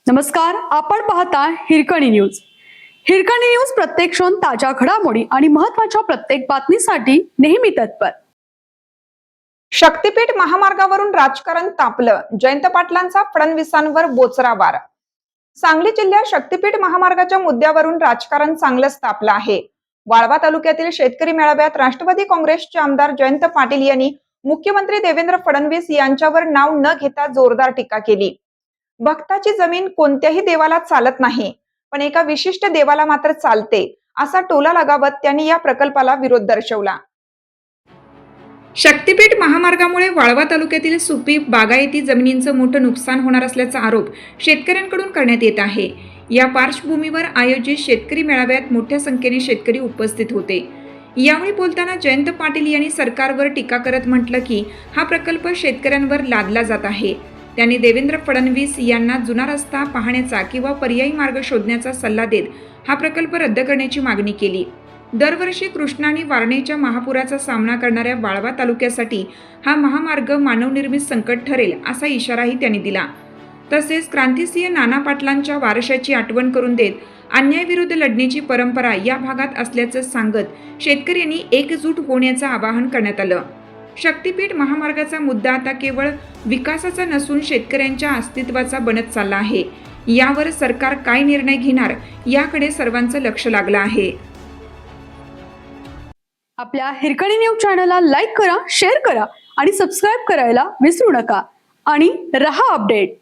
नमस्कार, आपण पाहता हिरकणी न्यूज. हिरकणी न्यूज प्रत्येक क्षण ताज्या घडामोडी आणि महत्त्वाच्या प्रत्येक बातमीसाठी नेहमी तत्पर. शक्तीपीठ महामार्गावरून राजकारण तापलं. जयंत पाटलांचा फडणवीसांवर बोचरा वार. सांगली जिल्ह्यात शक्तीपीठ महामार्गाच्या मुद्द्यावरून राजकारण चांगलंच तापलं आहे. वाळवा तालुक्यातील शेतकरी मेळाव्यात राष्ट्रवादी काँग्रेसचे आमदार जयंत पाटील यांनी मुख्यमंत्री देवेंद्र फडणवीस यांच्यावर नाव न घेता जोरदार टीका केली. भक्ताची जमीन कोणत्याही देवाला चालत नाही, पण एका विशिष्ट देवाला मात्र चालते, असा टोला लगावत त्यांनी या प्रकल्पाला विरोध दर्शवला. शक्तीपीठ महामार्गामुळे वाळवा तालुक्यातील सुपीक बागायती जमिनींचं मोठं नुकसान होणार असल्याचा आरोप शेतकऱ्यांकडून करण्यात येत आहे. या पार्श्वभूमीवर आयोजित शेतकरी मेळाव्यात मोठ्या संख्येने शेतकरी उपस्थित होते. यावेळी बोलताना जयंत पाटील यांनी सरकारवर टीका करत म्हटलं की हा प्रकल्प शेतकऱ्यांवर लादला जात आहे. त्यांनी देवेंद्र फडणवीस यांना जुना रस्ता पाहण्याचा किंवा पर्यायी मार्ग शोधण्याचा सल्ला देत हा प्रकल्प रद्द करण्याची मागणी केली. दरवर्षी कृष्णा आणि वारणेच्या महापुराचा सामना करणाऱ्या वाळवा तालुक्यासाठी हा महामार्ग मानवनिर्मित संकट ठरेल असा इशाराही त्यांनी दिला. तसेच क्रांतिसिंह नाना पाटलांच्या वारशाची आठवण करून देत अन्यायाविरुद्ध लढण्याची परंपरा या भागात असल्याचं सांगत शेतकऱ्यांनी एकजूट होण्याचं आवाहन करण्यात आलं. शक्तीपीठ महामार्गाचा मुद्दा आता केवळ विकासाचा नसून शेतकऱ्यांच्या अस्तित्वाचा बनत चालला आहे. यावर सरकार काय निर्णय घेणार याकडे सर्वांचं लक्ष लागलं आहे. आपल्या हिरकणी न्यूज चॅनलला लाईक करा, शेअर करा आणि सबस्क्राईब करायला विसरू नका. आणि रहा अपडेट.